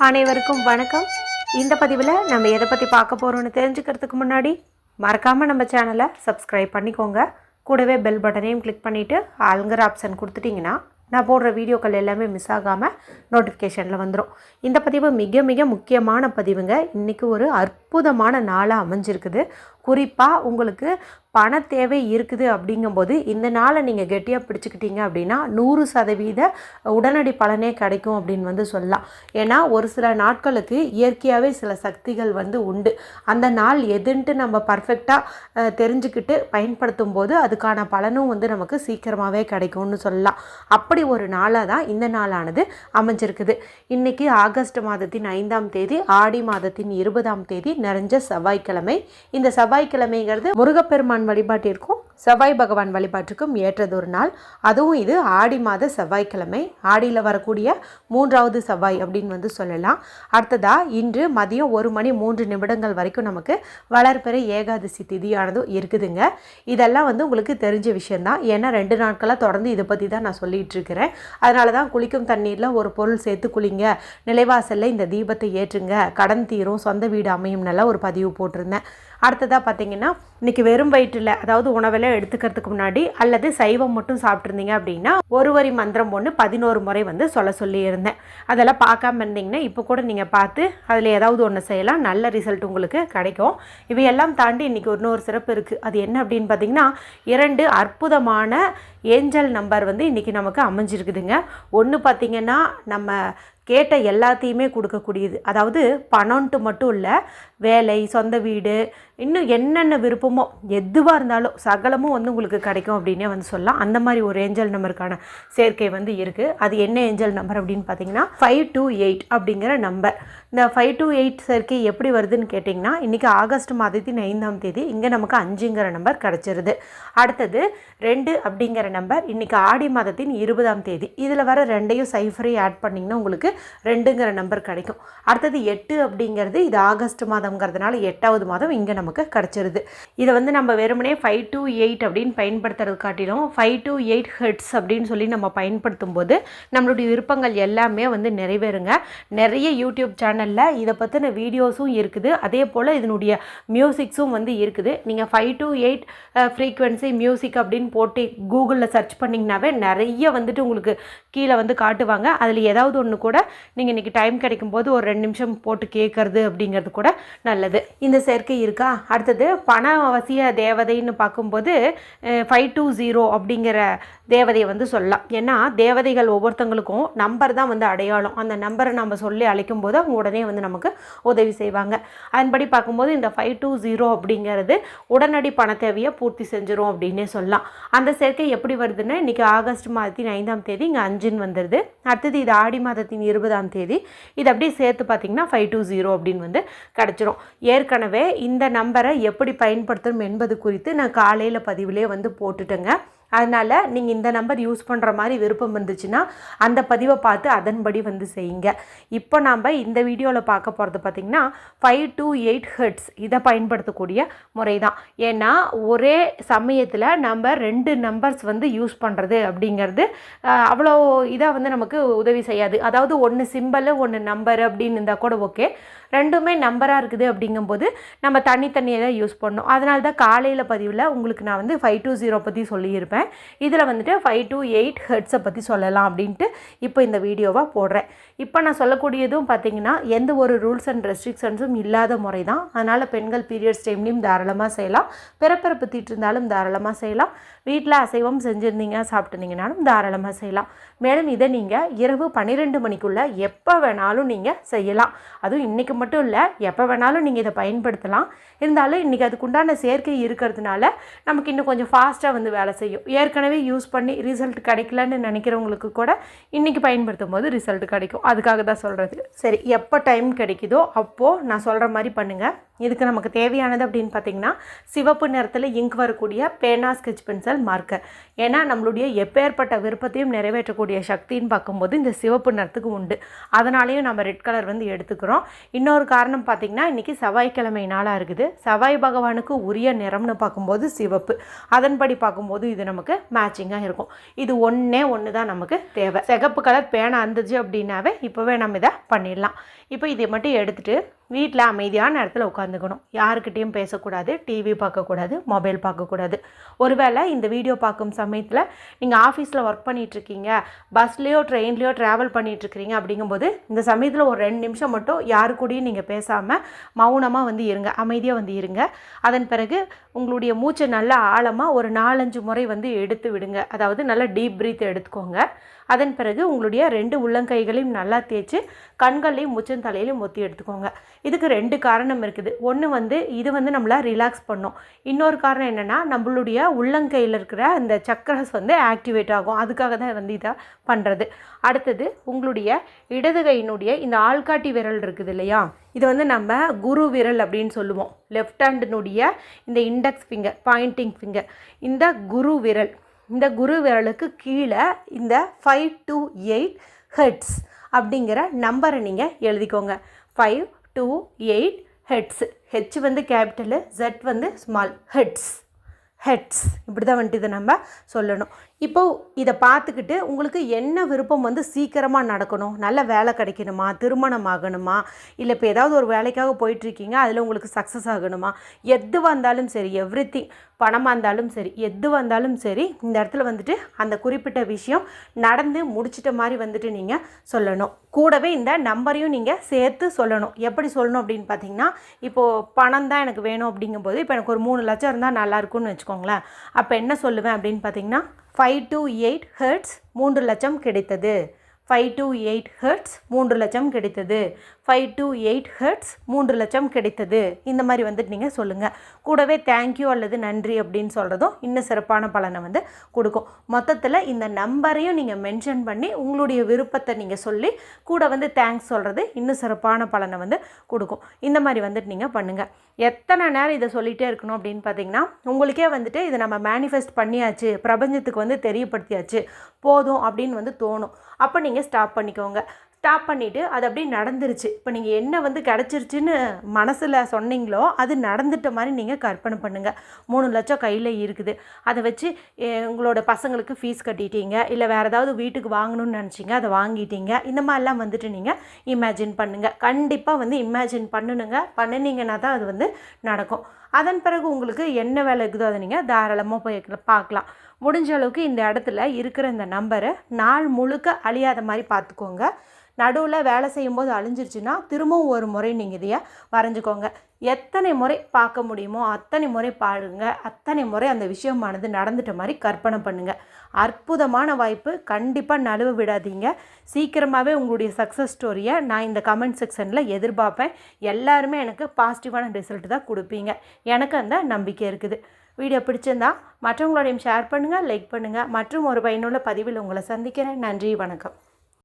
அனைவருக்கும் வணக்கம். இந்த பதிவில் நம்ம எதை பற்றி பார்க்க போகிறோன்னு தெரிஞ்சுக்கிறதுக்கு முன்னாடி மறக்காமல் நம்ம சேனலை சப்ஸ்கிரைப் பண்ணிக்கோங்க. கூடவே பெல் பட்டனையும் கிளிக் பண்ணிவிட்டு ஆளுங்கிற ஆப்ஷன் கொடுத்துட்டிங்கன்னா நான் போடுற வீடியோக்கள் எல்லாமே மிஸ் ஆகாமல் நோட்டிஃபிகேஷனில் வந்துடும். இந்த பதிவு மிக மிக முக்கியமான பதிவுங்க. இன்றைக்கி ஒரு அற்புதமான நாளாக அமைஞ்சிருக்குது. குறிப்பாக உங்களுக்கு பண தேவை இருக்குது அப்படிங்கும்போது இந்த நாளை நீங்கள் கெட்டியாக பிடிச்சிக்கிட்டீங்க அப்படின்னா 100% உடனடி பலனே கிடைக்கும் அப்படின்னு சொல்லலாம். ஏன்னா ஒரு சில நாட்களுக்கு இயற்கையாகவே சில சக்திகள் உண்டு. அந்த நாள் எதுன்ட்டு நம்ம பர்ஃபெக்டாக தெரிஞ்சுக்கிட்டு பயன்படுத்தும் போது அதுக்கான பலனும் நமக்கு சீக்கிரமாகவே கிடைக்கும்னு சொல்லலாம். அப்படி ஒரு நாளாக தான் இந்த நாளானது அமைஞ்சிருக்குது. இன்றைக்கி ஆகஸ்ட் மாதத்தின் 5ஆம் தேதி, ஆடி மாதத்தின் 20ஆம் தேதி, நிறைஞ்ச செவ்வாய்க்கிழமை. இந்த செவ்வாய்க்கிழமைங்கிறது முருகப்பெருமான் வழிபாட்டிற்கும் செவ்வாய் பகவான் வழிபாட்டுக்கும் ஏற்றதொரு நாள். அதுவும் இது ஆடி மாத செவ்வாய்க்கிழமை, ஆடியில் வரக்கூடிய 3வது செவ்வாய் அப்படின்னு சொல்லலாம். அடுத்ததா இன்று மதியம் 1:03 வரைக்கும் நமக்கு வளர்பிறை ஏகாதசி திதியானதும் இருக்குதுங்க. இதெல்லாம் உங்களுக்கு தெரிஞ்ச விஷயந்தான். ஏன்னா 2 நாட்களாக தொடர்ந்து இதை பற்றி தான் நான் சொல்லிகிட்டு இருக்கிறேன். அதனால தான் குளிக்கும் தண்ணீரில் ஒரு பொருள் சேர்த்து குளிங்க, நிலைவாசலில் இந்த தீபத்தை ஏற்றுங்க, கடன் தீரும், சொந்த வீடு அமையும் நல்லா ஒரு பதிவு போட்டிருந்தேன். அடுத்ததாக பார்த்தீங்கன்னா இன்றைக்கி வெறும் வயிற்றில், அதாவது உணவெல்லாம் எடுத்துக்கிறதுக்கு முன்னாடி அல்லது சைவம் மட்டும் சாப்பிட்ருந்தீங்க அப்படின்னா ஒரு வரி மந்திரம் 11 முறை சொல்லி இருந்தேன். அதெல்லாம் பார்க்காம இருந்தீங்கன்னா இப்போ கூட நீங்கள் பார்த்து அதில் ஏதாவது ஒன்று செய்யலாம். நல்ல ரிசல்ட் உங்களுக்கு கிடைக்கும். இவையெல்லாம் தாண்டி இன்றைக்கி இன்னொரு சிறப்பு இருக்குது. அது என்ன அப்படின்னு பார்த்தீங்கன்னா 2 அற்புதமான ஏஞ்சல் நம்பர் இன்றைக்கி நமக்கு அமைஞ்சிருக்குதுங்க. ஒன்று பார்த்திங்கன்னா நம்ம கேட்ட எல்லாத்தையுமே கொடுக்கக்கூடியது. அதாவது பணம்ன்ட்டு மட்டும் இல்லை, வேலை, சொந்த வீடு, இன்னும் என்னென்ன விருப்பமோ எதுவாக இருந்தாலும் சகலமும் உங்களுக்கு கிடைக்கும் அப்படின்னே சொல்லலாம். அந்த மாதிரி ஒரு ஏஞ்சல் நம்பருக்கான சேர்க்கை இருக்குது. அது என்ன ஏஞ்சல் நம்பர் அப்படின்னு பார்த்தீங்கன்னா 528 அப்படிங்கிற நம்பர். இந்த 528 சேர்க்கை எப்படி வருதுன்னு கேட்டிங்கன்னா இன்றைக்கி ஆகஸ்ட் மாதத்தின் 5ஆம் தேதி இங்கே நமக்கு 5ங்கிற நம்பர் கிடச்சிருது. அடுத்தது 2 அப்படிங்கிற நம்பர் இன்றைக்கி ஆடி மாதத்தின் 20ஆம் தேதி. இதில் வர 2ஐயும் சைஃபரையும் ஆட் பண்ணிங்கன்னா உங்களுக்கு 2ங்கிற நம்பர் கிடைக்கும். அடுத்தது 8 அப்படிங்கிறது இது ஆகஸ்ட் மாதம்ங்கிறதுனால 8வது மாதம் இங்கே நமக்கு கிடச்சிருது. இதை நம்ம வெறுமனே 528 அப்படின்னு பயன்படுத்துறது காட்டிலும் 528 ஹெர்ட்ஸ் அப்படின்னு சொல்லி நம்ம பயன்படுத்தும் போது நம்மளுடைய விருப்பங்கள் எல்லாமே நிறைவேறுங்க. நிறைய யூடியூப் சேனலில் இதை பற்றின வீடியோஸும் இருக்குது. அதே போல் இதனுடைய மியூசிக்ஸும் இருக்குது. நீங்கள் 528 ஃப்ரீக்வன்சி மியூசிக் அப்படின்னு போட்டு கூகுளில் சர்ச் பண்ணிங்கனாவே நிறைய உங்களுக்கு கீழே காட்டுவாங்க. அதில் ஏதாவது ஒன்று கூட நீங்கள் இன்றைக்கி டைம் கிடைக்கும் போது ஒரு 2 நிமிஷம் போட்டு கேட்குறது அப்படிங்கிறது கூட நல்லது. இந்த சேர்க்கை இருக்கா. அடுத்தது பண அவசிய தேவதைன்னு பார்க்கும்போது 520 அப்படிங்கிற தேவதையை சொல்லலாம். ஏன்னா தேவதைகள் ஒவ்வொருத்தங்களுக்கும் நம்பர் தான் அடையாளம். அந்த நம்பரை நம்ம சொல்லி அழைக்கும் போது அவங்க உடனே நமக்கு உதவி செய்வாங்க. அதன்படி பார்க்கும்போது இந்த 520 அப்படிங்கிறது உடனடி பண தேவையை பூர்த்தி செஞ்சிடும் அப்படின்னே சொல்லலாம். அந்த சேர்க்கை எப்படி வருதுன்னா இன்றைக்கி ஆகஸ்ட் மாதத்தின் 5ஆம் தேதி இங்கே 5ன்னு வந்துடுது. அடுத்தது இது ஆடி மாதத்தின் 20ஆம் தேதி. இது அப்படியே சேர்த்து பார்த்திங்கன்னா 520 அப்படின்னு கிடச்சிரும். ஏற்கனவே இந்த நம்பரை எப்படி பயன்படுத்தணும் என்பது குறித்து நான் காலையில் பதிவிலே போட்டுட்டேங்க. அதனால் நீங்கள் இந்த நம்பர் யூஸ் பண்ணுற மாதிரி விருப்பம் இருந்துச்சுன்னா அந்த பதிவை பார்த்து அதன்படி செய்யுங்க. இப்போ நாம் இந்த வீடியோவில் பார்க்க போகிறது பார்த்திங்கன்னா 528 ஹெர்ட்ஸ் இதை பயன்படுத்தக்கூடிய முறை தான். ஏன்னா ஒரே சமயத்தில் நம்ம 2 நம்பர்ஸ் யூஸ் பண்ணுறது அப்படிங்கிறது அவ்வளோ இதாக நமக்கு உதவி செய்யாது. அதாவது ஒன்று சிம்பிள் ஒன்று நம்பர் அப்படின்னு இருந்தால் கூட ஓகே. ரெண்டுமே நம்பராக இருக்குது அப்படிங்கும்போது நம்ம தனித்தனியாக தான் யூஸ் பண்ணணும். அதனால தான் காலையில் பதிவில் உங்களுக்கு நான் 520 பற்றி சொல்லியிருப்பேன். இதில் 528 ஹெர்ட்ஸை பற்றி சொல்லலாம் அப்படின்ட்டு இப்போ இந்த வீடியோவாக போடுறேன். இப்போ நான் சொல்லக்கூடியதும் பார்த்திங்கன்னா எந்த ஒரு ரூல்ஸ் அண்ட் ரெஸ்ட்ரிக்ஷன்ஸும் இல்லாத முறை தான். அதனால் பெண்கள் பீரியட்ஸ் டைம்லையும் தாராளமாக செய்யலாம், பிறப்பிறப்பு தீட்டு இருந்தாலும் தாராளமாக செய்யலாம், வீட்டில் அசைவம் செஞ்சுருந்தீங்க சாப்பிட்டுருந்தீங்கனாலும் தாராளமாக செய்யலாம். மேலும் இதை நீங்கள் இரவு 12 மணிக்குள்ளே எப்போ வேணாலும் நீங்கள் செய்யலாம். அதுவும் இன்றைக்கி மட்டும் இல்லை, எப்போ வேணாலும் நீங்கள் இதை பயன்படுத்தலாம். இருந்தாலும் இன்றைக்கி அதுக்குண்டான சேர்க்கை இருக்கிறதுனால நமக்கு இன்னும் கொஞ்சம் ஃபாஸ்ட்டாக வேலை செய்யும். ஏற்கனவே யூஸ் பண்ணி ரிசல்ட் கிடைக்கலன்னு நினைக்கிறவங்களுக்கு கூட இன்றைக்கி பயன்படுத்தும் போது ரிசல்ட் கிடைக்கும். அதுக்காக தான் சொல்கிறது. சரி, எப்போ டைம் கிடைக்குதோ அப்போது நான் சொல்கிற மாதிரி பண்ணுங்கள். இதுக்கு நமக்கு தேவையானது அப்படின்னு பார்த்திங்கன்னா சிவப்பு நிறத்தில் இங்க் வரக்கூடிய பேனா ஸ்கெட்ச் பென்சில் மார்க்கர். ஏன்னா நம்மளுடைய எப்பேற்பட்ட விருப்பத்தையும் நிறைவேற்றக்கூடிய சக்தின்னு பார்க்கும்போது இந்த சிவப்பு நிறத்துக்கு உண்டு. அதனாலேயும் நம்ம ரெட் கலர் வந்து எடுத்துக்கிறோம். இன்னொரு காரணம் பார்த்திங்கன்னா இன்றைக்கி செவ்வாய்க்கிழமை நாளாக இருக்குது. செவ்வாய் பகவானுக்கு உரிய நிறம்னு பார்க்கும்போது சிவப்பு. அதன்படி பார்க்கும்போது இது நமக்கு மேட்சிங்காக இருக்கும். இது ஒன்று தான் நமக்கு தேவை. சிகப்பு கலர் பேனா இருந்துச்சு அப்படின்னாவே இப்போவே நம்ம இதை பண்ணிடலாம். இப்போ இதை மட்டும் எடுத்துகிட்டு வீட்டில் அமைதியான இடத்துல உட்காந்துக்கணும். யாருக்கிட்டேயும் பேசக்கூடாது, டிவி பார்க்கக்கூடாது, மொபைல் பார்க்கக்கூடாது. ஒருவேளை இந்த வீடியோ பார்க்கும் சமயத்தில் நீங்கள் ஆஃபீஸில் ஒர்க் பண்ணிகிட்ருக்கீங்க, பஸ்லேயோ ட்ரெயின்லேயோ ட்ராவல் பண்ணிகிட்ருக்கிறீங்க அப்படிங்கும்போது இந்த சமயத்தில் ஒரு 2 நிமிஷம் மட்டும் யாரு கூடயும் நீங்கள் பேசாமல் மௌனமாக வந்து இருங்க, அமைதியாக வந்து இருங்க. அதன் பிறகு உங்களுடைய மூச்சை நல்லா ஆழமாக ஒரு 4-5 முறை வந்து எடுத்து விடுங்க. அதாவது நல்லா டீப் ப்ரீத் எடுத்துக்கோங்க. அதன் பிறகு உங்களுடைய 2 உள்ளங்கைகளையும் நல்லா தேய்ச்சி கண்களையும் மூச்சன் தலையிலையும் ஒத்தி எடுத்துக்கோங்க. இதுக்கு 2 காரணம் இருக்குது. ஒன்று வந்து இது வந்து நம்மளை ரிலாக்ஸ் பண்ணும். இன்னொரு காரணம் என்னென்னா நம்மளுடைய உள்ளங்கையில் இருக்கிற இந்த சக்கரஸ் வந்து ஆக்டிவேட் ஆகும். அதுக்காக தான் வந்து இதை பண்ணுறது. அடுத்தது உங்களுடைய இடது கையினுடைய இந்த ஆள்காட்டி விரல் இருக்குது இல்லையா, இது வந்து நம்ம குரு விரல் அப்படின்னு சொல்லுவோம். லெஃப்ட் ஹேண்டினுடைய இந்த இண்டெக்ஸ் ஃபிங்கர், பாயிண்டிங் ஃபிங்கர், இந்த குரு விரல், இந்த குரு விரலுக்கு கீழே இந்த 5 to 8 ஹெர்ட்ஸ் அப்படிங்கிற நம்பரை நீங்கள் எழுதிக்கோங்க. 5 to 8 ஹெர்ட்ஸ். ஹெச் வந்து கேபிட்டலு, ஜெட் வந்து ஸ்மால். ஹெட்ஸ் இப்படி தான் வந்துட்டு இதை நம்ம சொல்லணும். இப்போது இதை பார்த்துக்கிட்டு உங்களுக்கு என்ன விருப்பம் வந்து சீக்கிரமாக நடக்கணும், நல்ல வேலை கிடைக்கணுமா, திருமணம் ஆகணுமா, இல்லை இப்போ ஏதாவது ஒரு வேலைக்காக போயிட்டுருக்கீங்க அதில் உங்களுக்கு சக்ஸஸ் ஆகணுமா, எது வந்தாலும் சரி, எவ்ரிதிங், பணமாக இருந்தாலும் சரி, எது வந்தாலும் சரி, இந்த இடத்துல வந்துட்டு அந்த குறிப்பிட்ட விஷயம் நடந்து முடிச்சிட்ட மாதிரி வந்துட்டு நீங்கள் சொல்லணும். கூடவே இந்த நம்பரையும் நீங்கள் சேர்த்து சொல்லணும். எப்படி சொல்லணும் அப்படின்னு பார்த்தீங்கன்னா, இப்போது பணம் தான் எனக்கு வேணும் அப்படிங்கும்போது இப்போ எனக்கு ஒரு 3 லட்சம் இருந்தால் நல்லாயிருக்கும்னு வச்சுக்கோங்களேன். அப்போ என்ன சொல்லுவேன் அப்படின்னு பார்த்தீங்கன்னா 5 to 8 ஹெர்ட்ஸ் 3 லட்சம் கிடைத்தது. 5 to 8 ஹெர்ட்ஸ் 3 லட்சம் கிடைத்தது. 5 to 8 ஹெர்ட்ஸ் 3 லட்சம் கிடைத்தது. இந்த மாதிரி வந்துட்டு நீங்கள் சொல்லுங்கள். கூடவே தேங்க்யூ அல்லது நன்றி அப்படின்னு சொல்கிறதும் இன்னும் சிறப்பான பலனை வந்து கொடுக்கும். மொத்தத்தில் இந்த நம்பரையும் நீங்கள் மென்ஷன் பண்ணி உங்களுடைய விருப்பத்தை நீங்கள் சொல்லி கூட வந்து தேங்க்ஸ் சொல்கிறது இன்னும் சிறப்பான பலனை வந்து கொடுக்கும். இந்த மாதிரி வந்துட்டு நீங்கள் பண்ணுங்கள். எத்தனை நேரம் இதை சொல்லிகிட்டே இருக்கணும் அப்படின்னு பார்த்தீங்கன்னா உங்களுக்கே வந்துட்டு இதை நம்ம மேனிஃபெஸ்ட் பண்ணியாச்சு, பிரபஞ்சத்துக்கு வந்து தெரியப்படுத்தியாச்சு, போதும் அப்படின்னு வந்து தோணும். அப்போ நீங்கள் ஸ்டாப் பண்ணிக்கோங்க. ஸ்டாப் பண்ணிவிட்டு அது அப்படியே நடந்துருச்சு. இப்போ நீங்கள் என்ன வந்து கிடச்சிருச்சுன்னு மனசில் சொன்னீங்களோ அது நடந்துட்ட மாதிரி நீங்கள் கற்பனை பண்ணுங்கள். 3 லட்சம் கையில் இருக்குது. அதை வச்சு உங்களோட பசங்களுக்கு ஃபீஸ் கட்டிட்டீங்க, இல்லை வேறு ஏதாவது வீட்டுக்கு வாங்கணும்னு நினச்சிங்க, அதை வாங்கிட்டீங்க. இந்த மாதிரிலாம் வந்துட்டு நீங்கள் இமேஜின் பண்ணுங்கள். கண்டிப்பாக வந்து இமேஜின் பண்ணினீங்கன்னா தான் அது வந்து நடக்கும். அதன் பிறகு உங்களுக்கு என்ன வேலை இருக்குதோ அதை நீங்கள் தாராளமாக போய் பார்க்கலாம். முடிஞ்ச அளவுக்கு இந்த இடத்துல இருக்கிற இந்த நம்பரை நாள் முழுக்க அழியாத மாதிரி பார்த்துக்கோங்க. நடுவில் வேலை செய்யும்போது அழிஞ்சிருச்சுன்னா திரும்பவும் ஒரு முறை நீங்கள் இதையை வரைஞ்சிக்கோங்க. எத்தனை முறை பார்க்க முடியுமோ அத்தனை முறை பாருங்க. அத்தனை முறை அந்த விஷயமானது நடந்துட்ட மாதிரி கற்பனை பண்ணுங்கள். அற்புதமான வாய்ப்பு. கண்டிப்பாக நழுவ விடாதீங்க. சீக்கிரமாகவே உங்களுடைய சக்ஸஸ் ஸ்டோரியை நான் இந்த கமெண்ட் செக்ஷனில் எதிர்பார்ப்பேன். எல்லாருமே எனக்கு பாசிட்டிவான ரிசல்ட் தான் கொடுப்பீங்க. எனக்கு அந்த நம்பிக்கை இருக்குது. வீடியோ பிடிச்சிருந்தா மற்றவங்களோடையும் ஷேர் பண்ணுங்கள், லைக் பண்ணுங்கள். மற்றும் ஒரு பயனுள்ள பதிவில் உங்களை சந்திக்கிறேன். நன்றி, வணக்கம்.